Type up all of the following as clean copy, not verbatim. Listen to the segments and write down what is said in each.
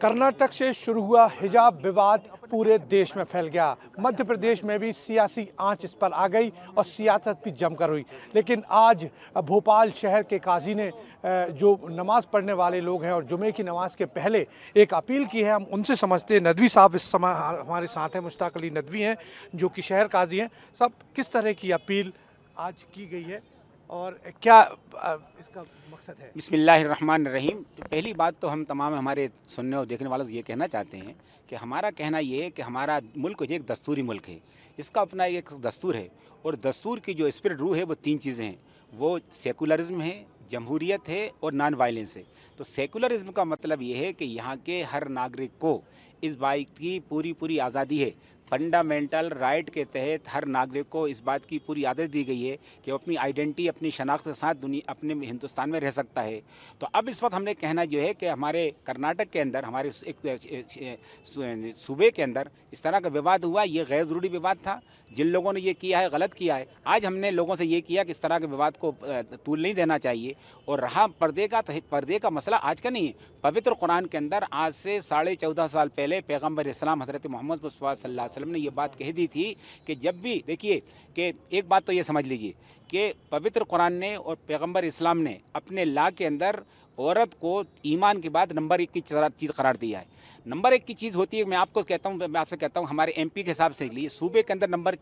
कर्नाटक से शुरू हुआ हिजाब विवाद पूरे देश में फैल गया। मध्य प्रदेश में भी सियासी आंच इस पर आ गई और सियासत भी जमकर हुई। लेकिन आज भोपाल शहर के काजी ने जो नमाज़ पढ़ने वाले लोग हैं और जुमे की नमाज के पहले एक अपील की है। हम उनसे समझते हैं। नदवी साहब इस समय हमारे साथ हैं, मुश्ताक अली नदवी हैं जो कि शहर काजी हैं। सब किस तरह की अपील आज की गई है और क्या इसका मकसद है? बिस्मिल्लाहिर्रहमानिर्रहीम। पहली बात तो हम तमाम हमारे सुनने और देखने वालों से ये कहना चाहते हैं कि हमारा कहना ये है कि हमारा मुल्क जो एक दस्तूरी मुल्क है, इसका अपना एक दस्तूर है और दस्तूर की जो स्पिरिट रूह है वो तीन चीज़ें हैं। वो सेकुलरिज्म है, जमहूरियत है और नॉन वायलेंस है। तो सेकुलरिज्म का मतलब ये है कि यहाँ के हर नागरिक को इस बात की पूरी आज़ादी है। फंडामेंटल राइट के तहत हर नागरिक को इस बात की पूरी आदत दी गई है कि वो अपनी आइडेंटिटी, अपनी शनाख्त के साथ दुनिया अपने हिंदुस्तान में रह सकता है। तो अब इस वक्त हमने कहना जो है कि हमारे कर्नाटक के अंदर, हमारे एक सूबे के अंदर इस तरह का विवाद हुआ, ये गैर ज़रूरी विवाद था। जिन लोगों ने ये किया है गलत किया है। आज हमने लोगों से ये किया कि इस तरह के विवाद को तूल नहीं देना चाहिए। और रहा पर्दे का, तो पर्दे का मसला आज का नहीं है। पवित्र कुरान के अंदर आज से 14.5 साल पहले पैगम्बर इस्लाम हज़रत मोहम्मद मुस्तफ़ा सल्लल्लाहु अलैहि वसल्लम ने ये बात कह दी थी कि जब भी, देखिए कि एक बात तो ये समझ लीजिए कि पवित्र कुरान ने और पैगम्बर इस्लाम ने अपने ला के अंदर औरत को ईमान के बाद नंबर 1 की चीज़ करार दिया है। नंबर 1 की चीज़ होती है, मैं आपको कहता हूँ, मैं आपसे कहता हूँ, हमारे एमपी के हिसाब से लिए सूबे के अंदर नंबर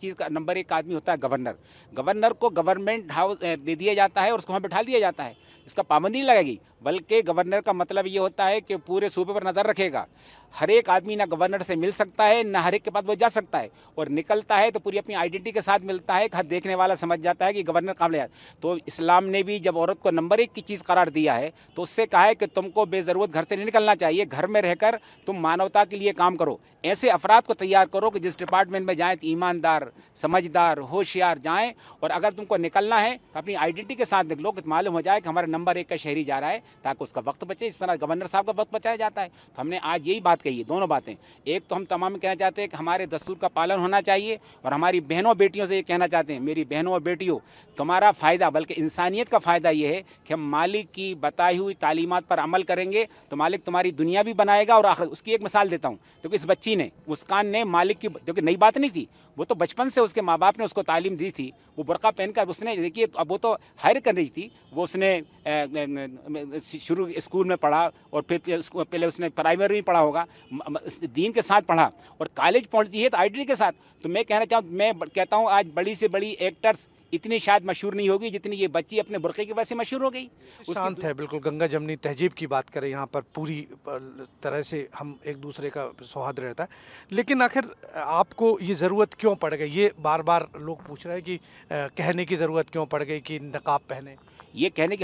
1 आदमी होता है गवर्नर। गवर्नर को गवर्नमेंट हाउस दे दिया जाता है और उसको वहाँ बैठा दिया जाता है। इसका पाबंदी नहीं लगेगी, बल्कि गवर्नर का मतलब ये होता है कि पूरे सूबे पर नज़र रखेगा। हर एक आदमी ना गवर्नर से मिल सकता है, ना हर एक के पास वो जा सकता है, और निकलता है तो पूरी अपनी आइडेंटिटी के साथ मिलता है। हर देखने वाला समझ जाता है कि गवर्नर काम ले जाता है। तो इस्लाम ने भी जब औरत को नंबर 1 की चीज़ करार दिया है तो उससे कहा है कि तुमको बेज़रूरत घर से नहीं निकलना चाहिए, घर में रहकर तुम मानवता के लिए काम करो। ऐसे अफराद को तैयार करो कि जिस डिपार्टमेंट में जाएँ तो ईमानदार, समझदार, होशियार जाएँ, और अगर तुमको निकलना है तो अपनी आइडेंटिटी के साथ निकलो कि मालूम हो जाए कि हमारा नंबर 1 का शहरी जा रहा है, ताकि उसका वक्त बचे। इस तरह गवर्नर साहब का वक्त बचाया जाता है। तो हमने आज यही बात कही है, दोनों बातें। एक तो हम तमाम कहना चाहते हैं कि हमारे दस्तूर का पालन होना चाहिए, और हमारी बहनों बेटियों से ये कहना चाहते हैं, मेरी बहनों और बेटियों, तुम्हारा फ़ायदा, बल्कि इंसानियत का फ़ायदा ये है कि हम मालिक की बताई हुई तालीमात पर अमल करेंगे तो मालिक तुम्हारी दुनिया भी बनाएगा और आखिरत। उसकी एक मिसाल देता हूँ, क्योंकि इस बच्ची ने, मुस्कान ने मालिक की, जो कि नई बात नहीं थी, वो तो बचपन से उसके माँ बाप ने उसको तालीम दी थी। वो बुर्का पहनकर उसने, देखिए अब वो तो हायर कर रही थी, वो उसने शुरू स्कूल में पढ़ा और फिर पहले उसने प्राइमरी में पढ़ा होगा, दीन के साथ पढ़ा, और कॉलेज पहुंचती है तो आइडेंटिटी के साथ। तो मैं कहता हूं आज बड़ी से बड़ी एक्टर्स इतनी शायद मशहूर नहीं होगी जितनी ये बच्ची अपने बुर्के की वजह से मशहूर हो गई। शांत है, बिल्कुल गंगा जमनी तहजीब की बात करें, यहाँ पर पूरी तरह से हम एक दूसरे का सौहार्द रहता है। लेकिन आखिर आपको ये ज़रूरत क्यों पड़ गई? ये बार बार लोग पूछ रहे हैं कि कहने की ज़रूरत क्यों पड़ गई कि नकाब पहने। ये कहने की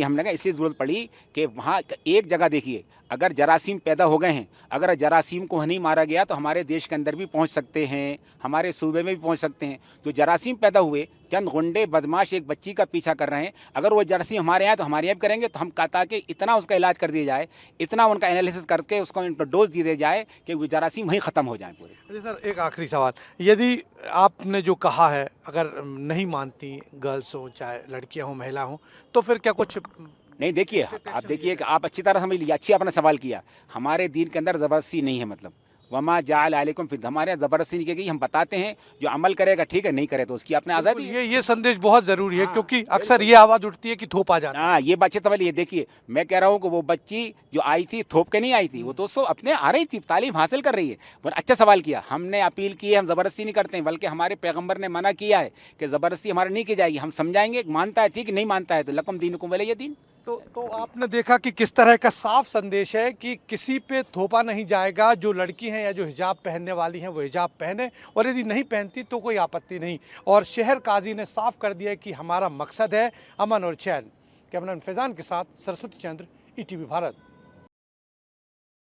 हमने कहा इसलिए ज़रूरत पड़ी कि वहाँ एक जगह देखिए, अगर जरासीम पैदा हो गए हैं, अगर जरासीम को नहीं मारा गया तो हमारे देश के अंदर भी पहुँच सकते हैं, हमारे सूबे में भी पहुँच सकते हैं। तो जरासीम पैदा हुए, चंद गुंडे बदमाश एक बच्ची का पीछा कर रहे हैं, अगर वो जरासीम हमारे यहाँ तो हमारे यहाँ भी करेंगे। तो हम कहता कि इतना उसका इलाज कर दिया जाए, इतना उनका एनालिसिस करके उसको डोज दे दिया जाए कि वो जरासीम वहीं ख़त्म हो जाए पूरे। अच्छा सर, एक आखिरी सवाल, यदि आपने जो कहा है अगर नहीं मानती, गर्ल्स हो चाहे लड़कियां हो महिला हो, तो फिर क्या कुछ नहीं? देखिए, आप देखिए कि आप अच्छी तरह समझ लीजिए, अच्छी आपने सवाल किया। हमारे दीन के अंदर ज़बरदस्ती नहीं है, मतलब वमा जाल अलैकुम फिद, हमारे यहाँ ज़बरदस्ती नहीं की गई। हम बताते हैं, जो अमल करेगा ठीक है, नहीं करे तो उसकी अपनी आज़ादी है। ये संदेश बहुत ज़रूरी है, क्योंकि अक्सर ये आवाज़ उठती है कि थोपा जाता है। हाँ, ये बात समझ लीजिए। देखिए, मैं कह रहा हूँ कि वो बच्ची जो आई थी थोप के नहीं आई थी, वो दोस्तों अपने आ रही थी, तालीम हासिल कर रही है। पर अच्छा सवाल किया, हमने अपील की है, हम ज़बरदस्ती नहीं करते हैं, बल्कि हमारे पैगम्बर ने मना किया है कि ज़बरदस्ती हमारे नहीं की जाएगी। हम समझाएंगे, मानता है ठीक, नहीं मानता है तो लकुम दीनुकुम वलिय दीन। तो आपने देखा कि किस तरह का साफ संदेश है कि किसी पे थोपा नहीं जाएगा। जो लड़की हैं या जो हिजाब पहनने वाली हैं वो हिजाब पहने, और यदि नहीं पहनती तो कोई आपत्ति नहीं। और शहर काजी ने साफ कर दिया कि हमारा मकसद है अमन और चैन। कैमरामैन फैजान के साथ सरस्वती चंद्र, ईटीवी भारत।